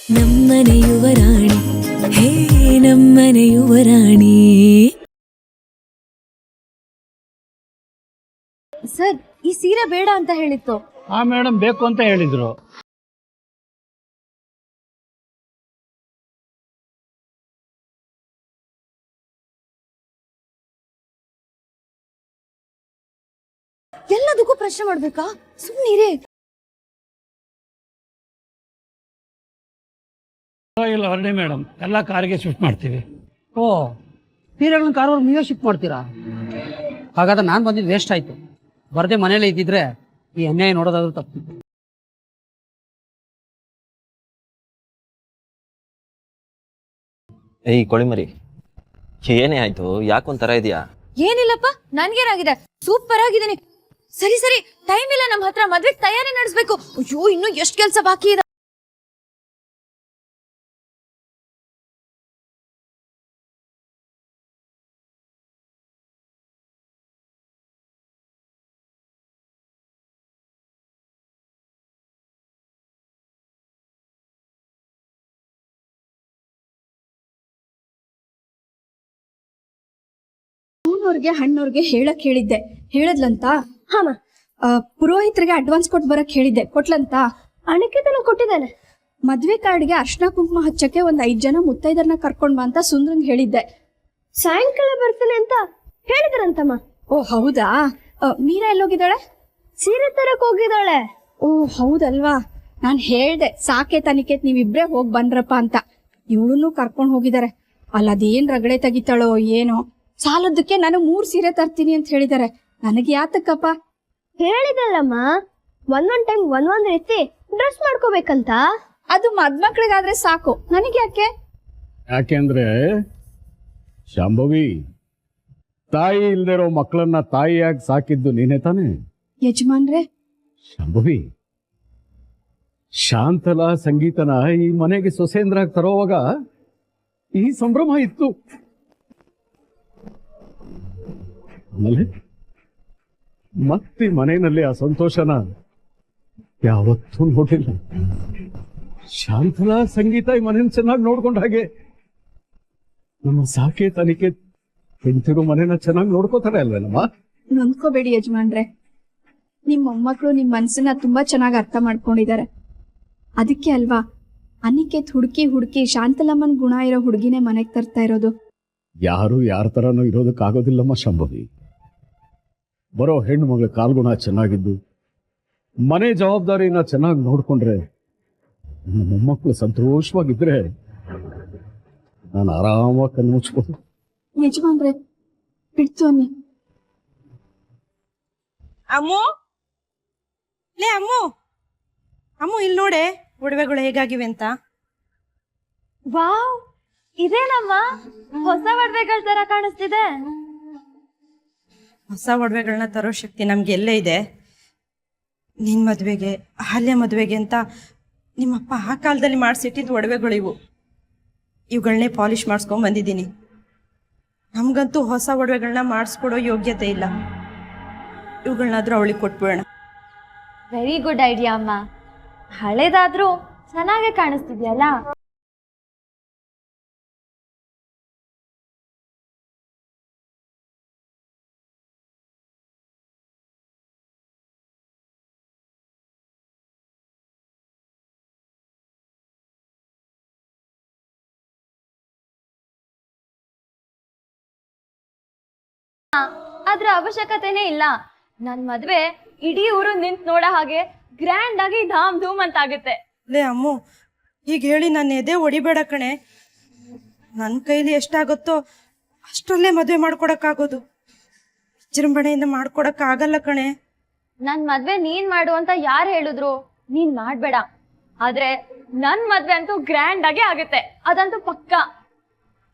ನಮ್ಮನೆ ಯುವರಾಣಿ ಹೇ ನಮ್ಮನೆ ಯುವರಾಣಿ. ಸರ್, ಈ ಸೀರೆ ಬೇಡ ಅಂತ ಹೇಳಿತ್ತು. ಮೇಡಮ್ ಬೇಕು ಅಂತ ಹೇಳಿದ್ರು. ಎಲ್ಲದಕ್ಕೂ ಪ್ರಶ್ನೆ ಮಾಡ್ಬೇಕಾ? ಸುಮ್ಮನಿರೇ. ಇಲ್ಲ ಹೊರಡಿ ಮೇಡಮ್, ಎಲ್ಲ ಕಾರಿಗೆ ಶಿಫ್ಟ್ ಮಾಡ್ತೀವಿ. ಓ, ಸೀರೆಗಳನ್ನ ಕಾರವ್ರು ನೀವೇ ಶಿಫ್ಟ್ ಮಾಡ್ತೀರಾ? ಹಾಗಾದ್ರೆ ನಾನು ಬಂದಿದ್ದು ವೇಸ್ಟ್ ಆಯ್ತು. ಬರದೆ ಮನೇಲಿ ಇದ್ದಿದ್ರೆ ಈ ಅನ್ಯಾಯ ನೋಡೋದಾದ್ರೂ ತಪ್ಪು. ಏಯ್ ಕೊಳಿಮರಿ, ಏನೇ ಆಯ್ತು? ಯಾಕೊಂಥರ ಇದೆಯಾ? ಏನಿಲ್ಲಪ್ಪ, ನನ್ಗೇನಾಗಿದೆ? ಸೂಪರ್ ಆಗಿದ್ದೀನಿ. ಸರಿ ಸರಿ, ಟೈಮ್ ಇಲ್ಲ ನಮ್ಮ ಹತ್ರ. ಮದ್ವೆಗೆ ತಯಾರಿ ನಡೆಸ್ಬೇಕು. ಅಯ್ಯೋ, ಇನ್ನು ಎಷ್ಟು ಕೆಲಸ ಬಾಕಿ ಇದೆ. ಅವ್ರಿಗೆ ಹಣ್ಣವ್ರಿಗೆ ಹೇಳಕ್ ಹೇಳಿದ್ದೆ, ಹೇಳದ್ಲಂತ. ಹಾಮ, ಪುರೋಹಿತರಿಗೆ ಅಡ್ವಾನ್ಸ್ ಕೊಟ್ಟು ಬರಕ್ ಹೇಳಿದ್ದೆ, ಕೊಟ್ಲಂತ. ಅಣಕೆತನ ಕೊಟ್ಟಿದ್ದಾನೆ. ಮದ್ವೆ ಕಾರ್ಡ್ಗೆ ಅರ್ಶನ ಕುಂಕುಮ ಹಚ್ಚಕ್ಕೆ ಒಂದ್ 5 ಜನ ಮುತ್ತೈದರ್ನ ಕರ್ಕೊಂಡ್ ಬಾ ಅಂತ ಸುಂದ್ರಂಗ್ ಹೇಳಿದ್ದೆ. ಸಾಯಂಕಾಲ ಬರ್ತಾನೆ ಅಂತ ಹೇಳಿದ್ರಂತಮ್ಮ. ಓ ಹೌದಾ? ಮೀರಾ ಎಲ್ಲೋಗಿದ್ದಾಳೆ? ಸೀರೆ ತರಕ್ ಹೋಗಿದ್ದಾಳೆ. ಓ ಹೌದಲ್ವಾ, ನಾನ್ ಹೇಳ್ದೆ ಸಾಕೇತ್ ಅನಿಕೇತ್ ನೀವಿಬ್ರೇ ಹೋಗ್ ಬಂದ್ರಪ್ಪ ಅಂತ. ಇವಳನ್ನು ಕರ್ಕೊಂಡ್ ಹೋಗಿದ್ದಾರೆ. ಅಲ್ಲದೇನ್ ರಗಳೆ ತೆಗಿತಾಳೋ ಏನೋ. ಸಾಲದಕ್ಕೆ ನಾನು 3 ಸೀರೆ ತರ್ತೀನಿ ಅಂತ ಹೇಳಿದ್ದಾರೆ. ನನಗೆ ಯಾತಕ್ಕಪ್ಪ? ಹೇಳಿದಲ್ಲಮ್ಮ, ಒಂದೊಂದ್ ಟೈಮ್ ಒಂದೊಂದ್ ರೀತಿ ಡ್ರೆಸ್ ಮಾಡ್ಕೋಬೇಕಂತ. ಅದು ಮದ್ಮಕ್ಳಿಗಾದ್ರೆ ಸಾಕು, ನನಗೆ ಯಾಕೆ? ಯಾಕೆಂದ್ರೆ ಶಾಂಭವಿ, ತಾಯಿ ಇಲ್ದಿರೋ ಮಕ್ಕಳನ್ನ ತಾಯಿಯಾಗಿ ಸಾಕಿದ್ದು ನೀನೇ ತಾನೆ? ಯಜಮಾನ್ರೆ. ಶಾಂಭವಿ, ಶಾಂತಲ ಸಂಗೀತನ ಈ ಮನೆಗೆ ಸೊಸೇಂದ್ರಾಗಿ ತರೋವಾಗ ಈ ಸಂಭ್ರಮ ಇತ್ತು. ಆಮೇಲೆ ಮತ್ತೆ ಮನೆಯಲ್ಲಿ ಆ ಸಂತೋಷನ ಯಾವತ್ತೂ ನೋಡಿಲ್ಲ. ಶಾಂತಲ ಸಂಗೀತ ಈ ಮನೇನ ಚೆನ್ನಾಗಿ ನೋಡ್ಕೊಂಡ ಹಾಗೆ ನಮ್ಮ ಸಾಕೇತ್ ಅನಿಕೇತ್ ಹೆಂಡತಿರು ಮನೇನ ಚೆನ್ನಾಗಿ ನೋಡ್ಕೋತಾರೆ ಅಲ್ವೇನಮ್ಮ? ನೊಂದ್ಕೋಬೇಡಿ ಯಜಮಾನ್ರೆ, ನಿಮ್ ಮೊಮ್ಮಕ್ಕಳು ನಿಮ್ ಮನ್ಸನ್ನ ತುಂಬಾ ಚೆನ್ನಾಗಿ ಅರ್ಥ ಮಾಡ್ಕೊಂಡಿದ್ದಾರೆ. ಅದಕ್ಕೆ ಅಲ್ವಾ ಅನಿಕೇತ್ ಹುಡುಕಿ ಹುಡುಕಿ ಶಾಂತಲಮ್ಮನ್ ಗುಣ ಇರೋ ಹುಡುಗಿನೇ ಮನೆಗೆ ತರ್ತಾ ಇರೋದು. ಯಾರು ಯಾರ ತರನೂ ಇರೋದಕ್ಕಾಗೋದಿಲ್ಲಮ್ಮ ಶಾಂಭವಿ. ಬರೋ ಹೆಣ್ಣು ಮಗಳ ಕಾಲ್ಗುಣ ಚೆನ್ನಾಗಿದ್ದು ಮನೆ ಜವಾಬ್ದಾರಿನ ಚೆನ್ನಾಗಿ ನೋಡ್ಕೊಂಡ್ರೆ, ನಮ್ಮ ಮೊಮ್ಮಕ್ಕಳು ಸಂತೋಷವಾಗಿದ್ರೆ ನಾನು ಆರಾಮಾಗಿ ಕಣ್ಣು ಮುಚ್ಬೋದು. ಯಜಮಾನ್ರೆ ಬಿಡ್ತು ಅನ್ನಿ. ಅಮ್ಮು, ಲೇ ಅಮ್ಮು, ಅಮ್ಮು ಇಲ್ಲಿ ನೋಡೆ ಒಡವೆಗಳು ಹೇಗಾಗಿವೆ ಅಂತ. ವಾವ್, ಇದೇನಮ್ಮ ಹೊಸ ಒಡವೆಗಳ ತರ ಕಾಣಿಸ್ತಿದೆ. ಹೊಸ ಒಡವೆಗಳನ್ನ ತರೋ ಶಕ್ತಿ ನಮ್ಗೆ ಎಲ್ಲೇ ಇದೆ. ನಿನ್ ಮದ್ವೆಗೆ, ಅಹಲ್ಯ ಮದ್ವೆಗೆ ಅಂತ ನಿಮ್ಮಪ್ಪ ಆ ಕಾಲದಲ್ಲಿ ಮಾಡಿಸಿಟ್ಟಿದ್ದು ಒಡವೆಗಳು ಇವು. ಇವುಗಳನ್ನೇ ಪಾಲಿಶ್ ಮಾಡಿಸ್ಕೊಂಡ್ ಬಂದಿದ್ದೀನಿ. ನಮ್ಗಂತೂ ಹೊಸ ಒಡವೆಗಳನ್ನ ಮಾಡಿಸ್ಕೊಡೋ ಯೋಗ್ಯತೆ ಇಲ್ಲ. ಇವುಗಳನ್ನಾದ್ರೂ ಅವಳಿಗೆ ಕೊಟ್ಬಿಡೋಣ. ವೆರಿ ಗುಡ್ ಐಡಿಯಾ ಅಮ್ಮ. ಹಳೇದಾದ್ರೂ ಚೆನ್ನಾಗೆ ಕಾಣಿಸ್ತಿದ್ಯಲ್ಲ. ಅದ್ರ ಅವಶ್ಯಕತೆನೇ ಇಲ್ಲ. ನನ್ ಮದ್ವೆ ಇಡೀ ಊರು ನಿಂತ್ ನೋಡ ಹಾಗೆ ಗ್ರ್ಯಾಂಡ್ ಆಗಿ ಧಾಮ್ ಧೂಮ್ ಅಂತ ಆಗುತ್ತೆ. ಲೇ ಅಮ್ಮು, ಈಗ ಹೇಳಿ ನನ್ನ ಎದೆ ಹೊಡಿಬೇಡ ಕಣೆ. ನನ್ನ ಕೈಲಿ ಎಷ್ಟಾಗುತ್ತೋ ಅಷ್ಟರಲ್ಲೇ ಮದುವೆ ಮಾಡ್ಕೊಡಕ್ಕಾಗೋದು. ವಿಜೃಂಭಣೆಯಿಂದ ಮಾಡ್ಕೊಡಕ್ಕಾಗಲ್ಲ ಕಣೆ. ನನ್ ಮದ್ವೆ ನೀನ್ ಮಾಡು ಅಂತ ಯಾರು ಹೇಳಿದ್ರು? ನೀನ್ ಮಾಡ್ಬೇಡ. ಆದ್ರೆ ನನ್ ಮದ್ವೆ ಅಂತೂ ಗ್ರ್ಯಾಂಡ್ ಆಗಿ ಆಗುತ್ತೆ, ಅದಂತೂ ಪಕ್ಕ.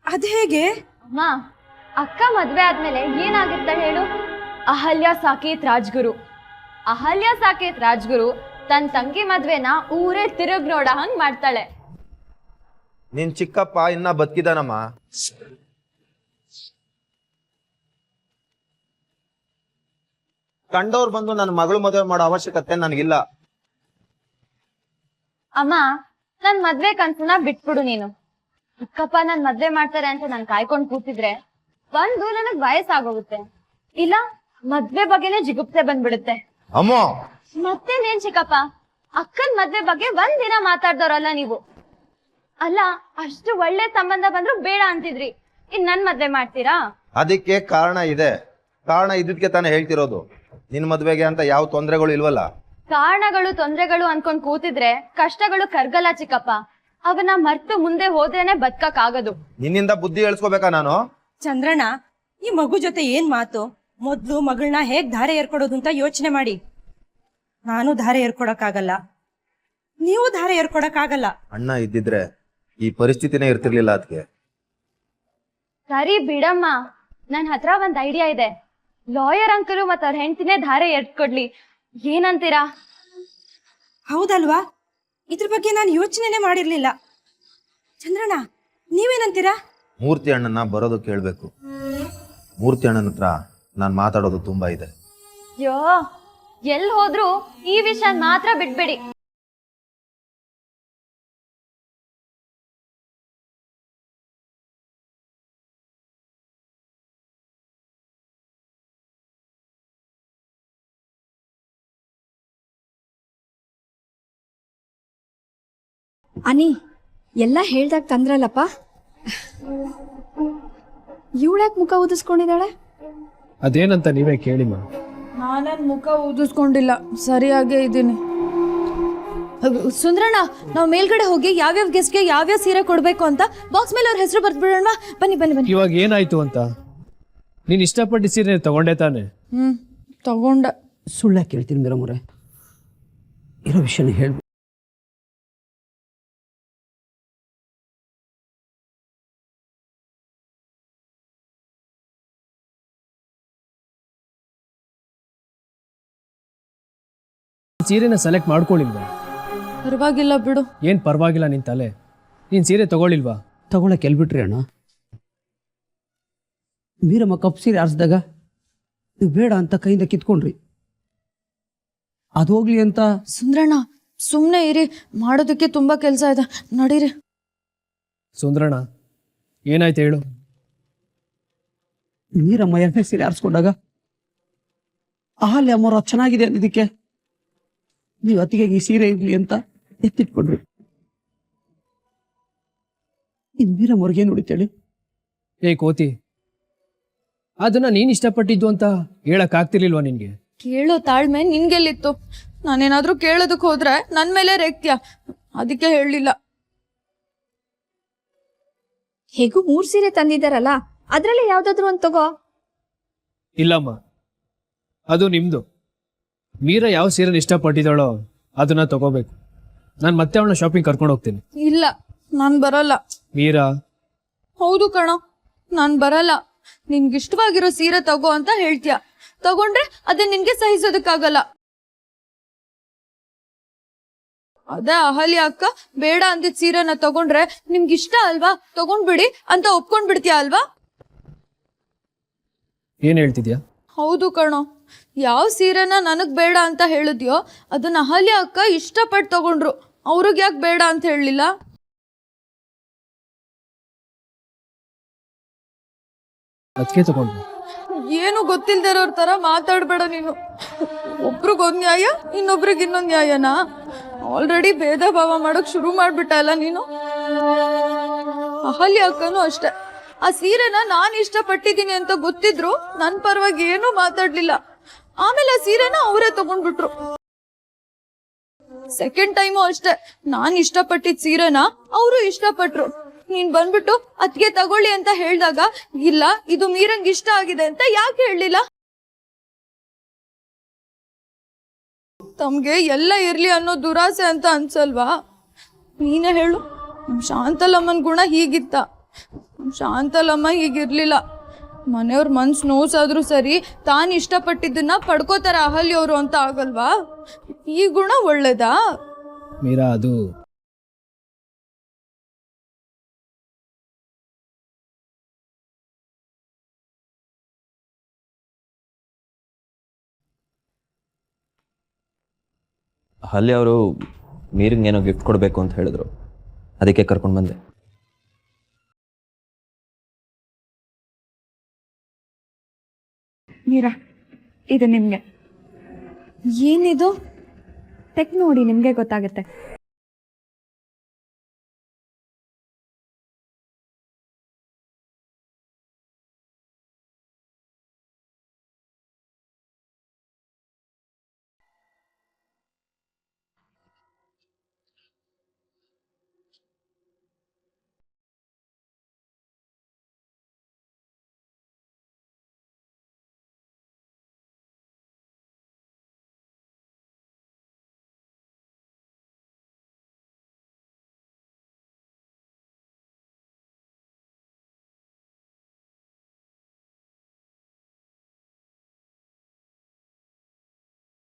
ಅದ್ ಹೇಗೆ ಅಮ್ಮ, ಅಕ್ಕ ಮದ್ವೆ ಆದ್ಮೇಲೆ ಏನಾಗುತ್ತೆ ಹೇಳು? ಅಹಲ್ಯ ಸಾಕೇತ್ ರಾಜ್ಗುರು. ಅಹಲ್ಯ ಸಾಕೇತ್ ರಾಜ್ಗುರು ತನ್ ತಂಗಿ ಮದ್ವೆನ ಊರೇ ತಿರುಗ್ ನೋಡ ಹಂಗ್ ಮಾಡ್ತಾಳೆ. ನಿನ್ ಚಿಕ್ಕಪ್ಪ ಇನ್ನ ಬದುಕಿದಾನಮ್ಮ. ಕಂಡವ್ರು ಬಂದು ನನ್ನ ಮಗಳು ಮದುವೆ ಮಾಡೋ ಅವಶ್ಯಕತೆ ನನಗಿಲ್ಲ. ಅಮ್ಮ, ನನ್ ಮದ್ವೆ ಕನ್ಸನ್ನ ಬಿಟ್ಬಿಡು ನೀನು. ಚಿಕ್ಕಪ್ಪ ನನ್ ಮದ್ವೆ ಮಾಡ್ತಾರೆ ಅಂತ ನಾನ್ ಕಾಯ್ಕೊಂಡ್ ಕೂತಿದ್ರೆ ಬಂದು ನನಗ್ ವಯಸ್ಸಾಗೋಗುತ್ತೆ, ಇಲ್ಲ ಮದ್ವೆ ಬಗ್ಗೆನೇ ಜಿಗುಪ್ಸೆ ಬಂದ್ಬಿಡುತ್ತೆ. ಅಮ್ಮ ಮತ್ತೇನೇನ್ ಚಿಕ್ಕಪ್ಪ, ಅಕ್ಕನ್ ಮದ್ವೆ ಬಗ್ಗೆ ಒಂದಿನ ಮಾತಾಡ್ದವ್ರಲ್ಲ ನೀವು. ಅಲ್ಲ, ಅಷ್ಟು ಒಳ್ಳೆ ಸಂಬಂಧ ಬಂದ್ರು ಬೇಡ ಅಂತಿದ್ರಿ, ಇನ್ ನನ್ ಮದ್ವೆ ಮಾಡ್ತೀರಾ? ಅದಕ್ಕೆ ಕಾರಣ ಇದೆ. ಕಾರಣ ಇದ್ದಕ್ಕೆ ತಾನೇ ಹೇಳ್ತಿರೋದು. ನಿನ್ ಮದ್ವೆಗೆ ಅಂತ ಯಾವ ತೊಂದರೆಗಳು ಇಲ್ವಲ್ಲ. ಕಾರಣಗಳು ತೊಂದ್ರೆಗಳು ಅನ್ಕೊಂಡ್ ಕೂತಿದ್ರೆ ಕಷ್ಟಗಳು ಕರ್ಗಲ್ಲ ಚಿಕ್ಕಪ್ಪ. ಅವನ್ನ ಮರ್ತು ಮುಂದೆ ಹೋದ್ರೇನೆ ಬದುಕಕ್ ಆಗೋದು. ನಿನ್ನಿಂದ ಬುದ್ಧಿ ಹೇಳ್ಸ್ಕೋಬೇಕಾ ನಾನು? ಚಂದ್ರಣ್ಣ, ಈ ಮಗು ಜೊತೆ ಏನ್ ಮಾತು? ಮೊದ್ಲು ಮಗಳನ್ನ ಹೇಗ್ ಧಾರೆ ಏರ್ಕೊಡೋದು ಅಂತ ಯೋಚನೆ ಮಾಡಿ. ನಾನು ಧಾರೆ ಏರ್ಕೊಡಕ್ಕಾಗಲ್ಲ, ನೀವು ಧಾರೆ ಏರ್ಕೊಡಕ್ಕಾಗಲ್ಲ. ಅಣ್ಣ ಇದ್ದಿದ್ರೆ ಈ ಪರಿಸ್ಥಿತಿನೇ ಇರ್ತಿರ್ಲಿಲ್ಲ. ಅದಕ್ಕೆ ಸರಿ ಬಿಡಮ್ಮ, ನನ್ ಹತ್ರ ಒಂದ್ ಐಡಿಯಾ ಇದೆ. ಲಾಯರ್ ಅಂಕಲು ಮತ್ತ ಅವ್ರ ಹೆಂಡತಿನೇ ಧಾರೆ ಎರ್ಕೊಡ್ಲಿ, ಏನಂತೀರಾ? ಹೌದಲ್ವಾ? ಇದ್ರ ಬಗ್ಗೆ ನಾನು ಯೋಚನೆನೇ ಮಾಡಿರ್ಲಿಲ್ಲ. ಚಂದ್ರಣ್ಣ, ನೀವೇನಂತೀರಾ? ಮೂರ್ತಿ ಅಣ್ಣನ ಬರೋದು ಕೇಳ್ಬೇಕು. ಮೂರ್ತಿ ಅಣ್ಣನ ಹತ್ರ ನಾನು ಮಾತಾಡೋದು ತುಂಬಾ ಇದೆ. ಯೋ, ಎಲ್ ಹೋದ್ರು ಈ ವಿಷಯ ಮಾತ್ರ ಬಿಟ್ಬಿಡಿ. ಅನಿ, ಎಲ್ಲ ಹೇಳ್ದಾಗ ತಂದ್ರಲ್ಲಪ್ಪ. ಇವಳ್ಯಾಕೆ ಮುಖ ಊದಿಸ್ಕೊಂಡಿದ್ದಾಳೆ? ಅದೇನಂತ ನೀವೇ ಕೇಳಿಮ್ಮ. ನಾನೇನ್ ಮುಖ ಊದಿಸ್ಕೊಂಡಿಲ್ಲ, ಸರಿಯಾಗೇ ಇದ್ದೀನಿ. ಸುಂದ್ರಣ್ಣ, ನಾವು ಮೇಲ್ಗಡೆ ಹೋಗಿ ಯಾವ್ಯಾವ ಗೆಸ್ಟ್ಗೆ ಯಾವ್ಯಾವ ಸೀರೆ ಕೊಡ್ಬೇಕು ಅಂತ ಬಾಕ್ಸ್ ಮೇಲೆ ಅವ್ರ ಹೆಸರು ಬರ್ದ್ಬಿಡೋಣ. ಬನ್ನಿ ಬನ್ನಿ ಬನ್ನಿ. ಇವಾಗ ಏನಾಯ್ತು ಅಂತ? ನೀನ್ ಇಷ್ಟಪಟ್ಟು ಸೀರೆ ತಗೊಂಡೆ ತಾನೆ? ತಗೊಂಡ. ಸುಳ್ಳ ಕೇಳ್ತೀನಿ ಮೀರಮ್ಮರೆ, ಇರೋ ವಿಷಯನ ಹೇಳ್ಬೇಕು. ಸೀರೆನ ಸೆಲೆಕ್ಟ್ ಮಾಡ್ಕೊಳ್ಳಿಲ್ವಾ? ಪರವಾಗಿಲ್ಲ ಬಿಡು. ಏನ್ ಪರವಾಗಿಲ್ಲ ನಿನ್ ತಲೆ? ನೀನ್ ಸೀರೆ ತಗೊಳ್ಳಿಲ್ವಾ? ತಗೊಳಕ್ಕೆ ಎಲ್ಬಿಟ್ರಿ ಅಣ್ಣ. ಮೀರಮ್ಮ ಕಪ್ ಸೀರೆ ಆರಿಸಿದಾಗ ನೀವು ಬೇಡ ಅಂತ ಕೈಯಿಂದ ಕಿತ್ಕೊಂಡ್ರಿ. ಅದು ಹೋಗ್ಲಿ ಅಂತ. ಸುಂದ್ರಣ್ಣ, ಸುಮ್ಮನೆ ಇರಿ, ಮಾಡೋದಕ್ಕೆ ತುಂಬಾ ಕೆಲಸ ಇದೆ, ನಡೀರಿ. ಸುಂದ್ರಣ್ಣ, ಏನಾಯ್ತು ಹೇಳು? ಮೀರಮ್ಮ ಎರಡನೇ ಸೀರೆ ಆರಿಸ್ಕೊಂಡಾಗ ಅಹಲ್ಯ ಅಮ್ಮವ್ರು ಚೆನ್ನಾಗಿದೆ ಅಂದಿದ್ದಕ್ಕೆ ನೀವು ಅತ್ತಿಗೆ ಈ ಸೀರೆ ಇರ್ಲಿ ಅಂತ ಎತ್ತಿಟ್ಕೊಂಡ್ರಿ. ಇನ್ ಮೀರಮ್ಮವ್ರಿಗೆ ಏನು ಉಳಿತೇಳಿ? ಏ ಕೋತಿ, ಅದನ್ನ ನೀನ್ ಇಷ್ಟಪಟ್ಟಿದ್ದು ಅಂತ ಹೇಳಕ್ ಆಗ್ತಿರ್ಲಿಲ್ವಾ ನಿನ್ಗೆ? ಕೇಳೋ ತಾಳ್ಮೆ ನಿನ್ಗೆಲ್ಲಿತ್ತು? ನಾನೇನಾದ್ರೂ ಕೇಳೋದಕ್ಕೆ ಹೋದ್ರೆ ನನ್ ಮೇಲೆ ರೇಗ್ತ್ಯಾ, ಅದಕ್ಕೆ ಹೇಳಲಿಲ್ಲ. ಹೇಗೂ 3 ಸೀರೆ ತಂದಿದ್ದಾರಲ್ಲ, ಅದ್ರಲ್ಲಿ ಯಾವ್ದಾದ್ರು ಒಂದ್ ತಗೋ. ಇಲ್ಲಮ್ಮ, ಅದು ನಿಮ್ದು. ಮೀರಾ ಯಾವ ಸೀರೆನ ಇಷ್ಟಪಟ್ಟಿದ್ದಾಳೋ ಅದನ್ನ ತಗೋಬೇಕು. ನಾನು ಮತ್ತೆ ಅವಳನ್ನ ಶಾಪಿಂಗ್ ಕರ್ಕೊಂಡು ಹೋಗ್ತೀನಿ. ಇಲ್ಲ, ನಾನ್ ಬರಲ್ಲ. ಮೀರಾ. ಹೌದು ಕಣೋ, ನಾನ್ ಬರಲ್ಲ. ನಿನ್ಗಿಷ್ಟವಾಗಿರೋ ಸೀರೆ ತಗೋ ಅಂತ ಹೇಳ್ತೀಯ, ತಗೊಂಡ್ರೆ ಅದೇ ನಿನ್ಗೆ ಸಹಿಸೋದಕ್ಕಾಗಲ್ಲ. ಅದೇ ಅಹಲ್ಯ ಅಕ್ಕ ಬೇಡ ಅಂದಿದ್ ಸೀರೆನ ತಗೊಂಡ್ರೆ ನಿಮ್ಗಿಷ್ಟ ಅಲ್ವಾ, ತಗೊಂಡ್ಬಿಡಿ ಅಂತ ಒಪ್ಕೊಂಡ್ಬಿಡ್ತೀಯ ಅಲ್ವಾ? ಏನ್ ಹೇಳ್ತಿದ್ಯಾ? ಹೌದು ಕಣೋ, ಯಾವ ಸೀರೆನ ನನಗ್ ಬೇಡ ಅಂತ ಹೇಳಿದ್ಯೋ ಅದನ್ನ ಅಹಲ್ಯ ಅಕ್ಕ ಇಷ್ಟಪಟ್ಟು ತಗೊಂಡ್ರು, ಅವ್ರಿಗೆ ಯಾಕೆ ಬೇಡ ಅಂತ ಹೇಳಲಿಲ್ಲ? ಅದಕ್ಕೆ ತಗೊಂಡು. ಏನು ಗೊತ್ತಿಲ್ದಿರೋರ್ ತರ ಮಾತಾಡ್ಬೇಡ ನೀನು. ಒಬ್ರಿಗೊಂದ್ ನ್ಯಾಯ, ಇನ್ನೊಬ್ರಿಗೆ ಇನ್ನೊಂದ್ ನ್ಯಾಯನಾ? ಆಲ್ರೆಡಿ ಭೇದ ಭಾವ ಮಾಡೋಕ್ ಶುರು ಮಾಡ್ಬಿಟ್ಟ ಅಲ್ಲ ನೀನು. ಅಹಲ್ಯ ಅಕ್ಕನೂ ಅಷ್ಟೆ, ಆ ಸೀರೆನ ನಾನ್ ಇಷ್ಟಪಟ್ಟಿದ್ದೀನಿ ಅಂತ ಗೊತ್ತಿದ್ರು ನನ್ ಪರವಾಗಿ ಏನೂ ಮಾತಾಡ್ಲಿಲ್ಲ. ಆಮೇಲೆ ಆ ಸೀರೆನ ಅವರೇ ತಗೊಂಡ್ಬಿಟ್ರು. ಸೆಕೆಂಡ್ ಟೈಮು ಅಷ್ಟೇ, ನಾನ್ ಇಷ್ಟಪಟ್ಟಿದ್ ಸೀರೆನ ಅವರು ಇಷ್ಟಪಟ್ರು. ನೀನ್ ಬಂದ್ಬಿಟ್ಟು ಅದ್ಗೆ ತಗೊಳ್ಳಿ ಅಂತ ಹೇಳ್ದಾಗ ಇಲ್ಲ ಇದು ಮೀರಂಗ್ ಇಷ್ಟ ಆಗಿದೆ ಅಂತ ಯಾಕೆ ಹೇಳಲಿಲ್ಲ? ತಮ್ಗೆ ಎಲ್ಲ ಇರ್ಲಿ ಅನ್ನೋ ದುರಾಸೆ ಅಂತ ಅನ್ಸಲ್ವಾ? ನೀನೇ ಹೇಳು, ನಮ್ ಶಾಂತಲಮ್ಮನ್ ಗುಣ ಹೀಗಿತ್ತ? ಶಾಂತಲಮ್ಮ ಹೀಗಿರ್ಲಿಲ್ಲ. ಮನೆಯವ್ರ ಮನ್ಸು ನೋಸಾದ್ರೂ ಸರಿ, ತಾನು ಇಷ್ಟಪಟ್ಟಿದ್ದನ್ನ ಪಡ್ಕೋತಾರ ಅಹಲ್ಯವ್ರು ಅಂತ ಆಗಲ್ವಾ? ಈ ಗುಣ ಒಳ್ಳೇದಾ? ಮೀರಾ, ಅದು ಅಲ್ಲಿ ಅವರು ಮೀರಿಂಗ್ ಏನೋ ಗಿಫ್ಟ್ ಕೊಡಬೇಕು ಅಂತ ಹೇಳಿದ್ರು. ಅದಕ್ಕೆ ಕರ್ಕೊಂಡು ಬಂದೆ. ಮೀರಾ, ಇದು ನಿಮಗೆ. ಏನಿದು? ತೆಕ್ ನೋಡಿ, ನಿಮಗೆ ಗೊತ್ತಾಗುತ್ತೆ.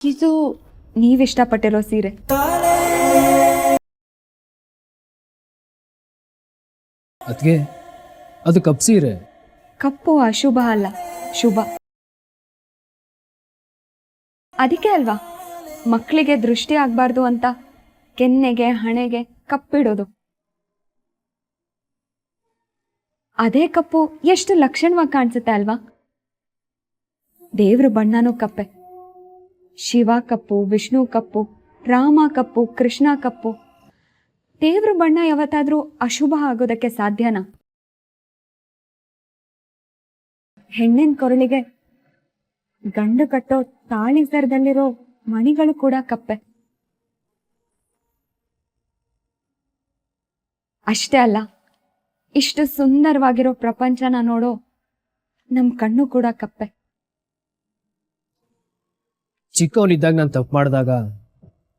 ಇದು ನೀವಿಷ್ಟಪಟ್ಟಿರೋ ಸೀರೆ. ಅದಕ್ಕೆ ಅದು ಕಪ್ ಸೀರೆ. ಕಪ್ಪು ಅಶುಭ ಅಲ್ಲ, ಶುಭ. ಅದಕ್ಕೆ ಅಲ್ವಾ ಮಕ್ಕಳಿಗೆ ದೃಷ್ಟಿ ಆಗ್ಬಾರ್ದು ಅಂತ ಕೆನ್ನೆಗೆ ಹಣೆಗೆ ಕಪ್ಪಿಡೋದು. ಅದೇ ಕಪ್ಪು ಎಷ್ಟು ಲಕ್ಷಣವಾಗಿ ಕಾಣಿಸುತ್ತೆ ಅಲ್ವಾ? ದೇವ್ರ ಬಣ್ಣನೂ ಕಪ್ಪೆ. ಶಿವ ಕಪ್ಪು, ವಿಷ್ಣು ಕಪ್ಪು, ರಾಮ ಕಪ್ಪು, ಕೃಷ್ಣ ಕಪ್ಪು. ದೇವ್ರ ಬಣ್ಣ ಯಾವತ್ತಾದ್ರೂ ಅಶುಭ ಆಗೋದಕ್ಕೆ ಸಾಧ್ಯನಾ? ಹೆಣ್ಣಿನ ಕೊರಳಿಗೆ ಗಂಡು ಕಟ್ಟೋ ತಾಳಿ ಸರದಲ್ಲಿರೋ ಮಣಿಗಳು ಕೂಡ ಕಪ್ಪೆ. ಅಷ್ಟೇ ಅಲ್ಲ, ಇಷ್ಟು ಸುಂದರವಾಗಿರೋ ಪ್ರಪಂಚನ ನೋಡೋ ನಮ್ ಕಣ್ಣು ಕೂಡ ಕಪ್ಪೆ. ಚಿಕ್ಕವನಿದ್ದಾಗ ನಾನು ತಪ್ಪು ಮಾಡಿದಾಗ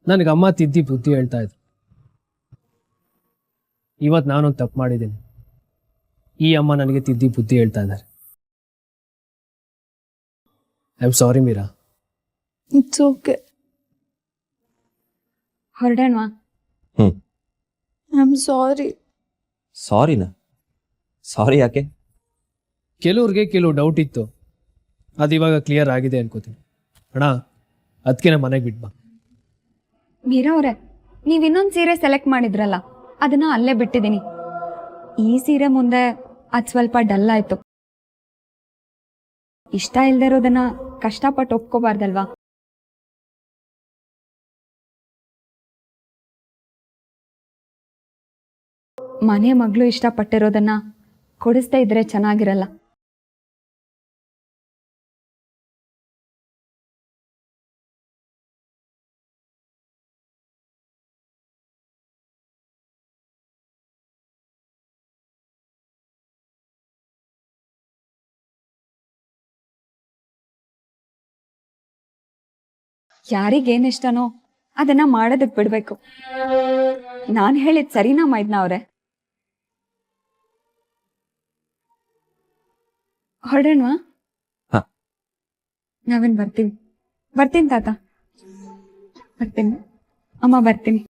ನನಗೆ ಅಮ್ಮ ತಿದ್ದಿ ಬುದ್ಧಿ ಹೇಳ್ತಾ ಇದ್ರು. ಇವತ್ತು ನಾನೊಂದು ತಪ್ಪು ಮಾಡಿದ್ದೀನಿ, ಈ ಅಮ್ಮ ನನಗೆ ತಿದ್ದಿ ಬುದ್ಧಿ ಹೇಳ್ತಾ ಇದ್ದಾರೆ. I am sorry Meera. It's okay. ಹೊರಡೋಣವಾ? I am sorry. ಸಾರಿನಾ? ಸಾರಿ ಯಾಕೆ? ಕೆಲವ್ರಿಗೆ ಕೆಲವು ಡೌಟ್ ಇತ್ತು, ಅದು ಇವಾಗ ಕ್ಲಿಯರ್ ಆಗಿದೆ ಅನ್ಕೋತೀನಿ. ಅಣ್ಣ, ಅದಕ್ಕೆ ನಮ್ಮ ಮನೆಗೆ ಬಿಟ್ಬಾ. ಮೀರಾ ಅವರೇ, ನೀವು ಇನ್ನೊಂದು ಸೀರೆ ಸೆಲೆಕ್ಟ್ ಮಾಡಿದ್ರಲ್ಲ, ಅದನ್ನ ಅಲ್ಲೇ ಬಿಟ್ಟಿದ್ದೀನಿ. ಈ ಸೀರೆ ಮುಂದೆ ಅದು ಸ್ವಲ್ಪ ಡಲ್ ಆಯ್ತು. ಇಷ್ಟ ಇಲ್ದೇ ಇರೋದನ್ನ ಕಷ್ಟಪಟ್ಟು ಒಪ್ಕೋಬಾರ್ದಲ್ವಾ? ಮನೆ ಮಗಳು ಇಷ್ಟಪಟ್ಟಿರೋದನ್ನ ಕೊಡಿಸ್ದೇ ಇದ್ರೆ ಚೆನ್ನಾಗಿರಲ್ಲ. ಯಾರಿಗೇನಿಷ್ಟನೋ ಅದನ್ನ ಮಾಡೋದಕ್ಕೆ ಬಿಡ್ಬೇಕು. ನಾನು ಹೇಳಿದ್ ಸರಿನಾ ಮೈದ್ನ ಅವ್ರೆ? ಹೊರಡೋಣವಾ? ನಾವೇನ್ ಬರ್ತೀನಿ ತಾತ. ಬರ್ತೀನಿ ಅಮ್ಮ, ಬರ್ತೀನಿ.